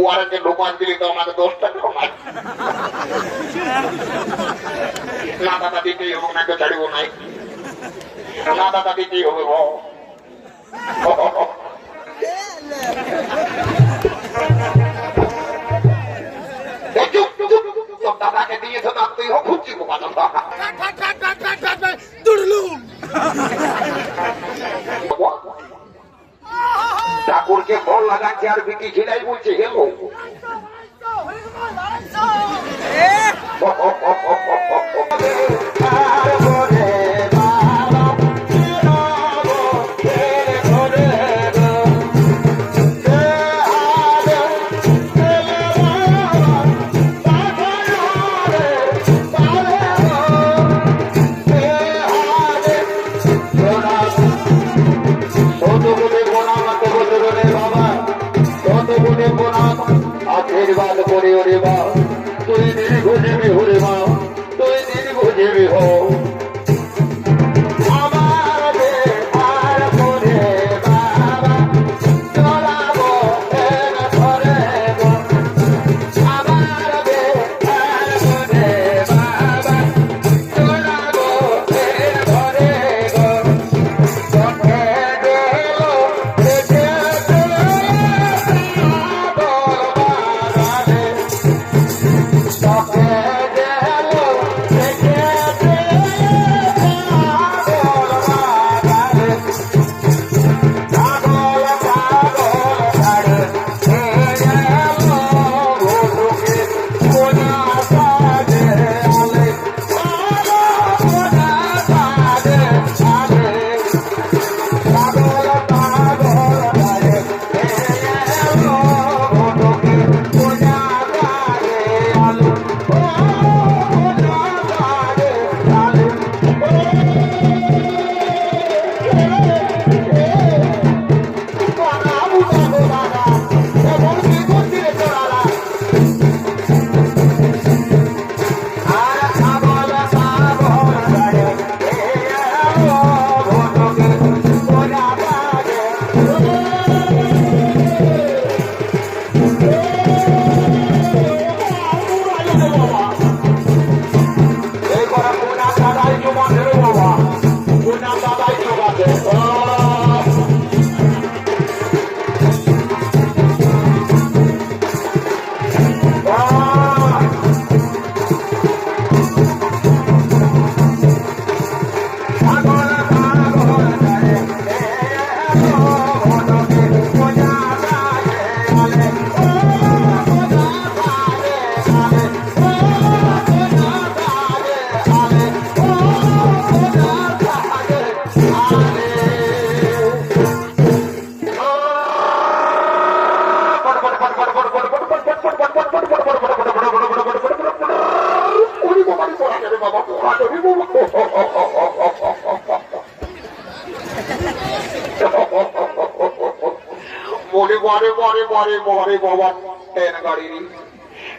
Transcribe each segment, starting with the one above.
ওয়ারেন্টে ঢোকান দিলি তো আমাকে 10 টাকা না দাদা দিতেই হোক না, ছাড়িব নাই না দাদা দিতেই হবে। দাদাকে দিয়েছ না তুই হোক খুঁজছি ঠাকুরকে ফল লাগাচ্ছে আর বিটি খিলাই বলছে হেলো। আশীর্বাদ করে ওরে মা তুই দীর্ঘ জীবী হরে মা তুই দীর্ঘ জীবী হো।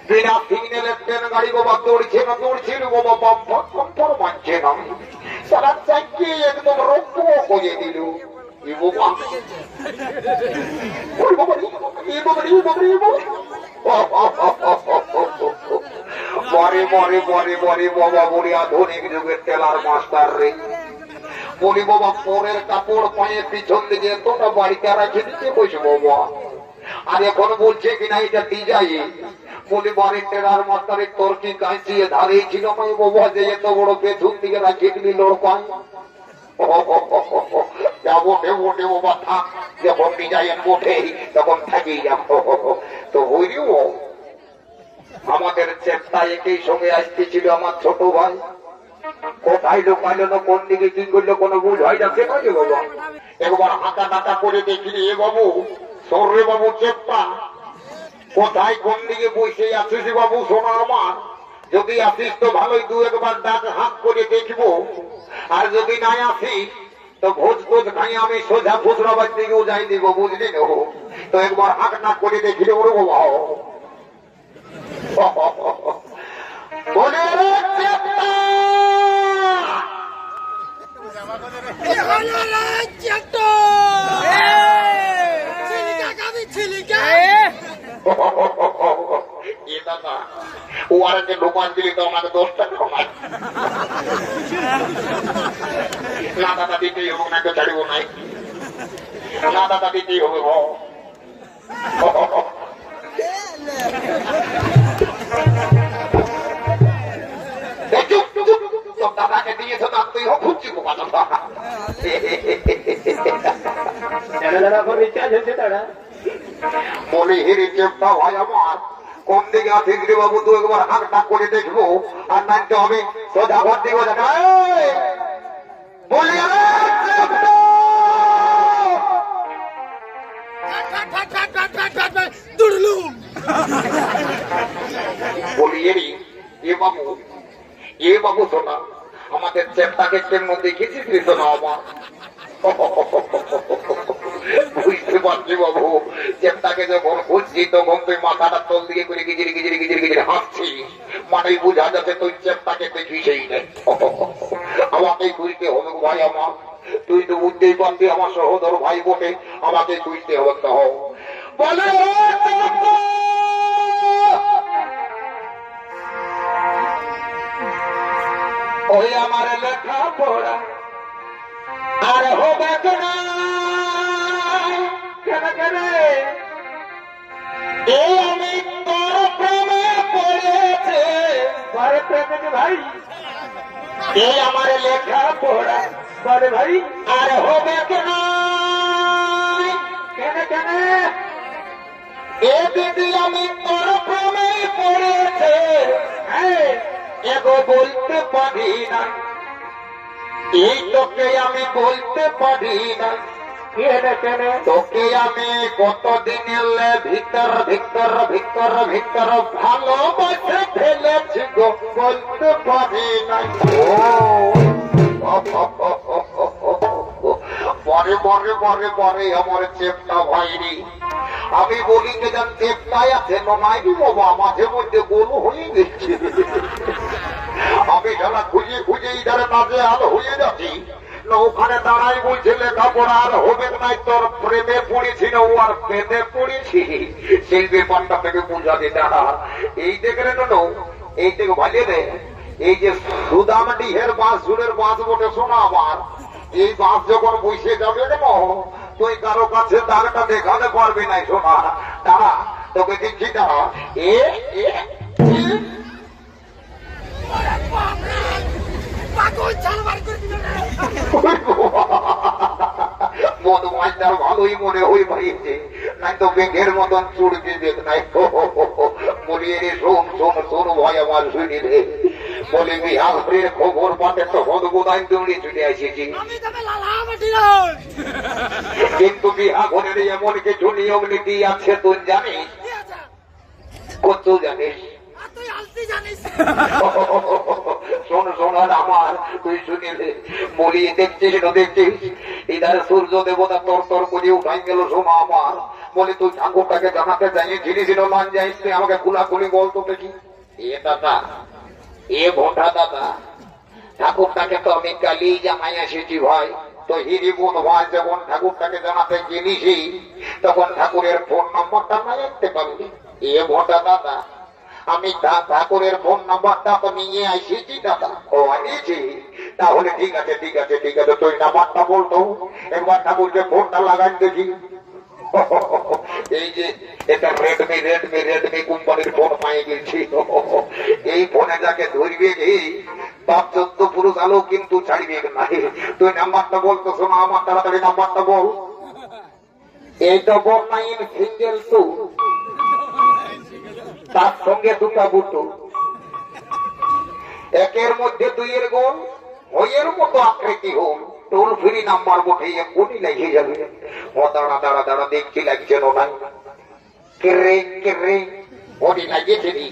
বিনা সিগন্যালের ট্রেন গাড়ি বাবা দৌড়ছে না বাবা মানছে না তারা চাকিয়ে একদম রক্ত করে দিল। বাবা বলি আধুনিক যুগের টেলার মাস্টার রে বলি বাবা পরের কাপড় পায়ে পিছন দিকে তোমরা বাড়িতে রাখে দিতে বসে বাবা। আর এখন বলছে কিনা এটা ডিজাইন বলি বাড়ির টেলার মাস্টারের তোর কি কাঁচিয়ে ধারেই ছিল আমি বাবা যে এত বড় পেছন দিকে রাখিয়ে দিলি লোড় পাই ওঠে ওঠে বাবা থাক যখন ডিজাইন ওঠে তখন থাকেই যাবো। তো হইও আমাদের চেষ্টায় একই সঙ্গে আসতেছিল আমার ছোট ভাই কোথায় লোকাইল না কোন দিকে কি করলো কোনো বুঝ হয় না সে কাজে বাবা। একবার হাঁটা টাটা করে দেখলি এ বাবু সর্রে বাবু চেপটা কোথায় কোন দিকে বসে আছিস বাবু শোনা আমার যদি আসিস তো ভালোই দু একবার ডাক হাত করে দেখবো আর যদি নাই আসিস তো ভোজ ভোজ খাই আমি সোজা ফুসরাবাদ দিকেও যাই দিব বুঝলি না। তো একবার হাঁক নাক করে দেখলে ওর বাবা এ দাদা ও আর একটা দোকান দিলি তো আমাকে 10 টাকা নাই না দাদা দিতেই হোক না কেউ ছাড়িব নাই না দাদা দিতেই হবে দাদাকে দিয়েছ না তুই হোক খুঁজছি বলি হিরি চেপটা ভাই আমার কোন দিকে আছে গিরি বাবু তুই একবার হাঁক ডাক করে দেখবো আর নাই তো আমি সোজা ঘর দিব বলি বলি এ বাবু শোনা আমাদের চেপটাকে কেমন দেখেছিস শোনা আমার বুঝতে পারছি বাবু চেপটাকে যখন খুঁজছি তখন তুই মাথাটা তল দিকে করে গিজিরি গিজিরি গিজিরি গিজিরি হাসছি মানে বুঝা যাচ্ছে তুই চেপটাকে দেখিসই নেই আমাকেই খুঁজতে হবে ভাই আমার তুই তো বুঝতেই পারবি আমার সহোদর ভাই বটে আমাকে খুঁজতে হবে তো বলে ওই আমার লেখা পড়া আর হবে কেনা কেন কেন এই আমি তোর প্রেমে পড়েছে পরে প্রেমে ভাই এই আমার লেখা পড়া পরে ভাই আর হবে কেন কেন কেন এ দিদি আমি তোর প্রেমে পড়েছে হ্যাঁ এগো বলতে পারি না এই তোকে আমি বলতে পারি না তোকে আমি কতদিন এলে ভিতর ভিতর ভিতর ভিতর ভালোবাসে ফেলেছি গো বলতে পারি না পরে পরে পরে পরে আমার চেপটা ভাইরি আমি বলি যে যার চেপটাই আছে নাই বাবা মাঝে মধ্যে গরু হয়ে গেছে আমি যারা খুঁজে খুঁজে ইধারে মাঝে আলো হয়ে যাচ্ছি ওখানে দাঁড়াই বলছে লেখাপড়া আর হবে নাই তোর প্রেমে পড়েছি না ও আর প্রেমে পড়েছি সেই ব্যাপারটা থেকে বুঝাতে দাঁড়া এই দেখে রে এই থেকে ভালিয়ে দে এই যে সুদামডিহের বাঁশ ঝুড়ের বাঁশ বটে শোনা আমার এই বাঁশ যখন বসে যাবে কেন তুই কারো কাছে দাগটা দেখাতে পারবি না শোনা দাঁড়া তোকে দিচ্ছি দাঁড়া এ মধুমাইটার ভালোই মনে হই পাইছে নাই তো বেঘের মতন চুড়কে দেখ নাই বলিয়ে রে শোন শোন শোন ভাই আমার শুনি রে বলে বিহারের খবর পাতে তো হদবোধাই দৌড়ে ছুটে আসেছি কিন্তু বিহা ঘরের এমন কিছু নিয়ম নীতি আছে তুই জানিস কত জানিস শোন শোন আমার তুই শুনিলে বলিয়ে দেখছিস না দেখছিস ইধারে সূর্য দেবতা তর তর করে উঠাই গেল শোনা আমার বলে তুই ঠাকুরটাকে জানাতে চাইছিলি ছিল মান যাইস তুই আমাকে খুলাখুলি বলতো দেখি এ দাদা এ ভোটা দাদা ঠাকুরটাকে তো আমি কালি জামাই এসেছি ভাই তো হিরি বোধ ভাই যখন ঠাকুরটাকে জানাতে গেলিছি তখন ঠাকুরের ফোন নম্বরটা না জানতে পারলি এ ভোটা দাদা আমি ঠাকুরের ফোন নাম্বারটা তো নিয়ে আসিছি দাদা ও আনিয়েছি তাহলে ঠিক আছে ঠিক আছে ঠিক আছে তুই নাম্বারটা বলতো একবার ঠাকুরকে ফোনটা লাগাই দেখি এই যে এটা রেডমি রেডমি রেডমি কোম্পানির ফোন পাই গেছি এই ফোনে যাকে ধরবে তার 14 পুরুষ আলো কিন্তু ছাড়বে না তুই নাম্বারটা বলতো শোনা আমার তাড়াতাড়ি নাম্বারটা বল 899 সিঙ্গেল 2 তার সঙ্গে দুটা বুটো একের মধ্যে দুইয়ের গোল ওইয়ের মতো আকৃতি হোক টোল ফ্রি নাম্বার বটে কোটি লেগে যাবে ও দাঁড়া দাঁড়া দাঁড়া দেখছি লাগছে না কেরে কেরে ওটি লাগিয়েছে নি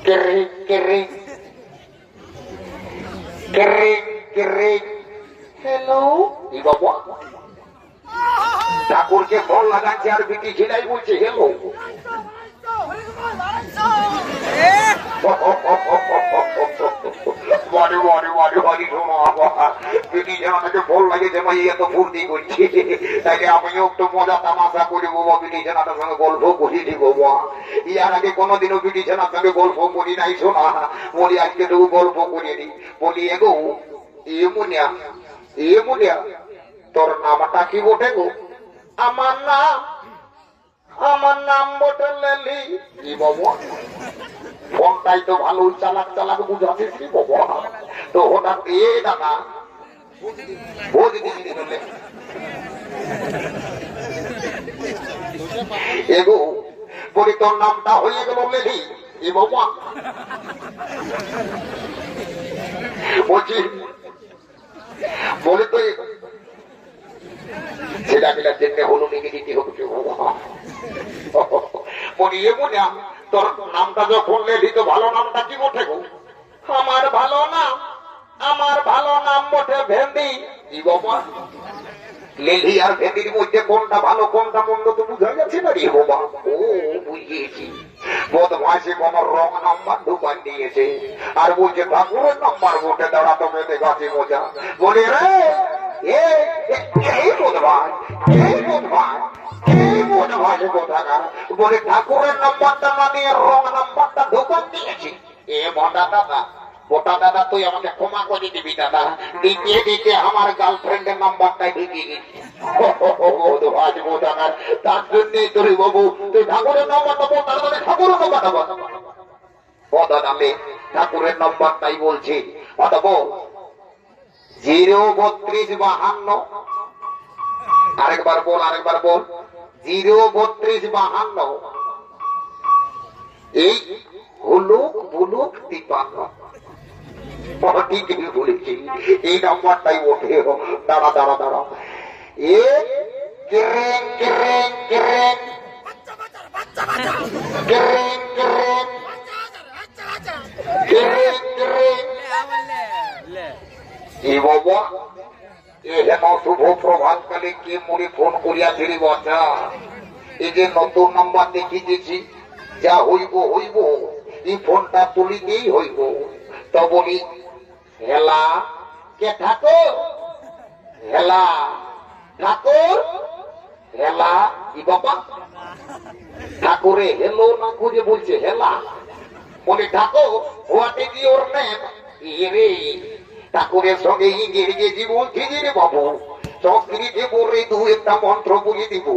কেরে কেরে কেরে কেরে হ্যালো ই বাবা ঠাকুরকে ফোন লাগাচ্ছে আর বিটি ছিলাই বলছে হ্যালো ফল লাগেছে ভাই, এত ফুর্তি করছি, তাইলে আমিও একটু মজা তামাশা করি বাবা, বিটি ছেনাটার সঙ্গে গল্প করি দি বাবা। ইয়ার আগে কোনোদিনও বিটি ছেনার সঙ্গে গল্প করি নাই, শোনা বলি আজকে তবু গল্প করিয়ে দি। বলি এগো এ মুনিয়া তোর নামটা কি বটে গো? আমার নাম বটে লেলি। কি বাবা, ফোনটাই তো ভালো চালাক চালাক বুঝাছিস রে বাবা। তো হঠাৎ এ দাদা ভোজ দিয়ে দিলে এগো, বলি তোর নামটা হয়ে গেল লেলি। এ বাবা বলছি, বলে তো ছেলে মিলার জন্য হলো লিখে দিতে হচ্ছে বাবা। বলি এমন তোর নামটা যখন লেলি তো ভালো নামটা কি বটে গো? আমার ভালো নাম বটে ভেন্ডি। কি বাবা, লেলি আর ভেন্ডির মধ্যে কোনটা ভালো কোনটা মন্দ তো বুঝা যাচ্ছে না রে বাবা। ও বুঝিয়েছি, বদমাসে কোন রং নাম্বার ঢুকান দিয়েছে আর বলছে ঠাকুরের নাম্বার বটে, দাঁড়া তোকে দেখাচ্ছি মজা। বলে রে বলে ঠাকুরের নাম্বারটা না নিয়ে রং নাম্বারটা ঢোকান দিয়েছি। এ বটা দাদা, বটা দাদা তুই আমাকে ক্ষমা করে দিবি দাদা, দিতে দিতে আমার গার্লফ্রেন্ডের নাম্বারটাই ঢুকিয়ে গেছি। তার জন্যই তোর বাবু তুই ঠাকুরের নাম্বারটা বল, তার মানে ঠাকুরের নাম্বারটা বল। বদা নামে ঠাকুরের নাম্বারটাই বলছি। অথব 03252, আরেকবার বল 03252, এই হুলুক বুলুক 53। বলেছি এই নাম্বারটাই ওঠে। দাঁড়া দাঁড়া দাঁড়া, এ কেরেং কেরেং কেরেং কেরেং কেরেং কেরেং কেরেং। এ বাবা, এখানে শুভ প্রভাত কালে কে মরে ফোন করিয়াছিলি বাচ্চা? এই যে নতুন নাম্বার দেখিয়ে দিয়েছি, যা হইব হইব, এই ফোনটা তুলিতেই হইব। তো বলি হেলা কে ঠাকুর, হেলা ঠাকুর, হেলা। কি বাবা, ঠাকুরে হেলো না খুঁজে বলছে হেলা। বলি ঠাকুর হোয়াট ইজ ইউর নেম? রে ঠাকুরের সঙ্গে ইংরেজি বলছি রে বাবু, সংস্কৃতে বলে দু একটা মন্ত্র বলে দিব,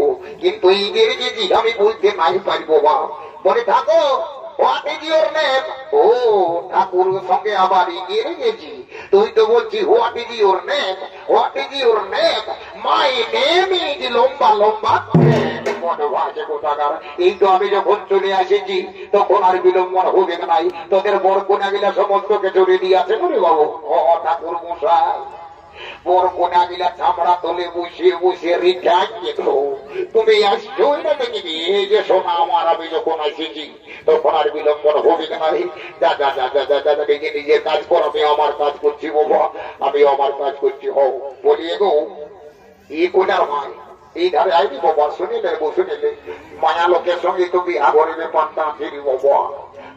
কিন্তু ইংরেজি আমি বলতে নাই পারবো বা। বলে ঠাকুর হোয়াট ইজ ইউর নেম? ও ঠাকুর সঙ্গে আবার ইংরেজি, তুই তো বলছি what is your name, what is your name? My name is লম্বা লম্বা। এই তো আমি যখন চলে আসেছি তখন আর বিলম্বন হবে নাই, তোদের বড় কোনা গিলা সমস্তকে চলে দিয়েছে বলে বাবু। ও ঠাকুর মশাই, বড় কোনা গিলা চামড়া তোলে বসে বসে রিটার্ন দেখলো, তুমি আসছো না দেখিনি? এই যে শোনা আমার, আমি যখন আসেছি তখন আর বিলম্বন হবে নাই। যা যা যা যা যা যা, নিজে নিজের কাজ কর, আমি আমার কাজ করছি বাবা, আমি আমার কাজ করছি। হও বলি গো, এই কোনার মায় এই ধারে আইবি বাবা, শুনিলে গো শুনিলে, মায়া লোকের সঙ্গে তো বিহা করিবে পান্তা ফিরি বাবা।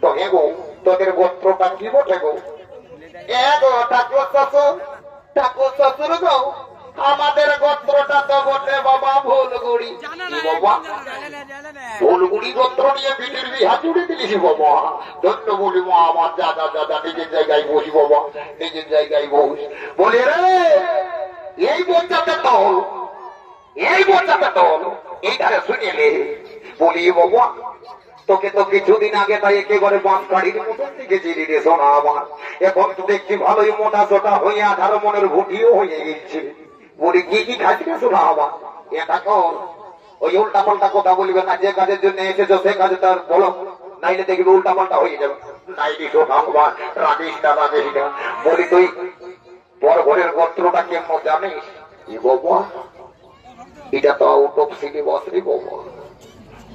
তো হে গো, তোদের গোত্রটা কি বটে গো? এ গো ঠাকুর শ্বশুর, ঠাকুর শ্বশুর গো, আমাদের গোত্রটা তো বটে বাবা ভুলগুড়ি। বাবা ভুলগুড়ি গোত্র নিয়ে বিটির বিহা জুড়ে দিলিস বাবা। ধন্য বলি মা আমার, যা যা যা যা, নিজের জায়গায় বসি বাবা, নিজের জায়গায় বস। বলি রে এই বঞ্চাতে তল, এই বঞ্চাতে তল, এই ধারে শুনিলে। বলি বাবা তোকে তো কিছুদিন আগে তাই একেবারে বাঁশ গাড়ির মতন দেখেছিলি রে সোনা আমার, এখন তো দেখছি ভালোই মোটা সোটা হয়ে 18 মনের ভুটিও হয়ে গেছে। বলি কি কি খাচ্ছি রে সোনা আমার? এটা কর, ওই উল্টা পাল্টা কথা বলবে না, যে কাজের জন্য এসেছো সে কাজে তার বলো, নাইলে দেখবি উল্টা পাল্টা হয়ে যাবে। নাইলে সোনা আমার রাখিস না, রাখিস না। বলি তুই বড় ঘরের গোত্রটা কেমন জানিস? বাবা এটা তো আউট অফ সিলেবাস রে বাবা,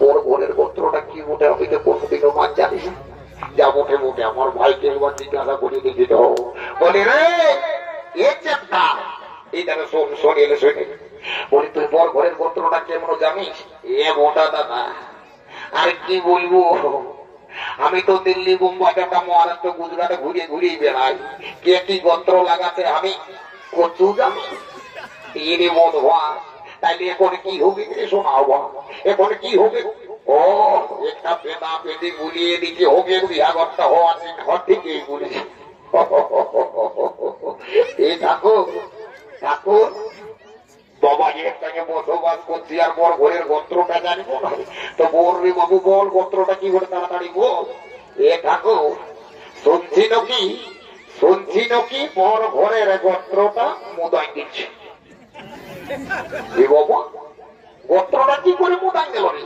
বড় ঘরের গোত্রটা কি বটে আমি তো কোনদিনও মান জানিস। যা বটে বটে আমার ভাইকে একবার জিজ্ঞাসা করে দেখি তো। বলি রে এই চেপটা, এই তারা শোন শুনে। বলি তুই বড় ঘরের গোত্রটা কেমন জানিস? এ মোটা দাদা আর কি বলবো, আমি তো দিল্লি, মুম্বাই, ঢাকা, মহারাষ্ট্র, গুজরাটে ঘুরিয়ে ঘুরিয়ে বেড়াই। কে কি গোত্র লাগাতে আমি কচু জানি এরে বোধ হয়। তাইলে এখন কি হবে শোনাও, এখন কি হবে? ও একটা পেদা পেদি গুলিয়ে দিতে হবে, বিহাগরটা হওয়া ঘর থেকেই বলেছে। এই ঠাকুর ঠাকুর বাবা একটাকে বসবাস করছি আর বর ঘরের গোত্রটা জানিব না, তো বর রে বাবু বল গোত্রটা কি করে তাড়াতাড়ি বল। এ ঠাকুর শুনছি নাকি বর ঘরের গোত্রটা মুদাই দিচ্ছে। বাবা গোত্রটা কি করে মুদাই দিল রে?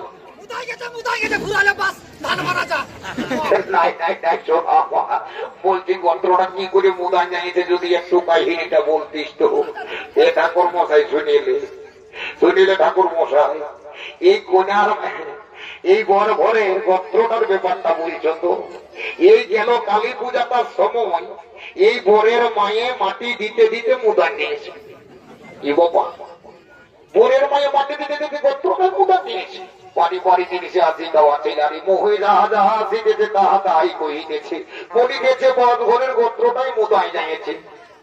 বলছি গোত্রটা কি করে মুদাই জানিয়েছে, যদি একটু কাহিনীটা বলতিস তো। এ ঠাকুর মশাই শুনিলে ঠাকুর মশাই এই কোনার এই বড় ঘরে গোত্রটার ব্যাপারটা বলছ তো। এই গেল কালী পূজাটার সময় এই বরের মায়ে মাটি দিতে দিতে মুদান নিয়েছে। কি বাবা বরের মায়ে মাটি দিতে দিতে গোত্রটার মুদান নিয়েছে। পারিবারিক জিনিসে আসি দেওয়া ছেলারি মহিলা যাহা আসিতেছে তাহা তাহাই কহিতেছে, বলিতেছে বড় ঘরের গোত্রটাই মুদাই জানিয়েছে।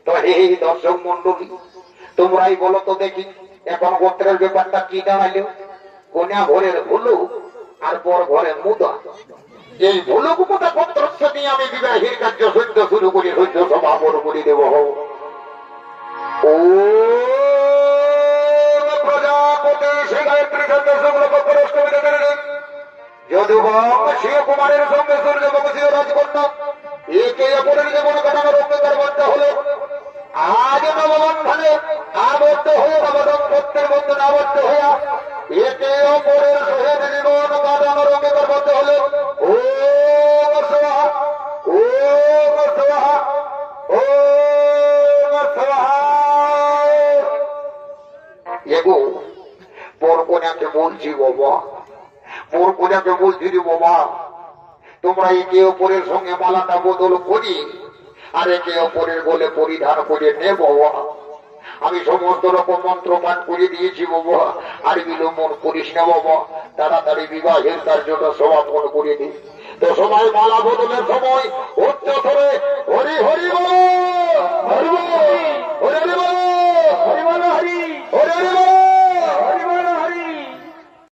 তো হে দর্শক মন্ডলী তোমরাই বলো তো দেখি এখন গোত্রের ব্যাপারটা কি দাঁড়াইল? কন্যা ঘরের ভুলু আর বর ঘরের মুদা। এই ভুলুক মুদা গোত্রস্য নিয়ে আমি বিবাহের কার্য সহ্য শুরু করি, সহ্য সমাপন করি দেব। ও প্রজাপতি শ্রী গায়ত্রী চন্দ্র শুক্ল পক্ষরষ্টমী যদুবং শিব কুমারের সঙ্গে সূর্য বংশীয় রাজকন্যা একে অপরের জীবন কাটানোর অঙ্গীকারবদ্ধ হলো। আজ নববন্ধনে আবদ্ধ হয়ে নবদম্পতির বন্ধনে আবদ্ধ হইয়া একে অপরের সহিত জীবন কাটানোর অঙ্গীকারবদ্ধ হলো। ওম স্বাহা ওম স্বাহা ওম স্বাহা। এগো বর কন্যাকে বলছি বাবা, বর কন্যাকে বলছি রে বাবা, তোমরা একে অপরের সঙ্গে মালাটা বদল করি আর একে অপরের বলে পরিধান করে নে বাবা। আমি সমস্ত রকম মন্ত্র পাঠ করে দিয়েছি বাবা, আর বিলম্বন করিস না বাবা, তাড়াতাড়ি বিবাহের কার্যটা সমাপন করে দিই। তো সবাই মালা বদলের সময় উচ্চ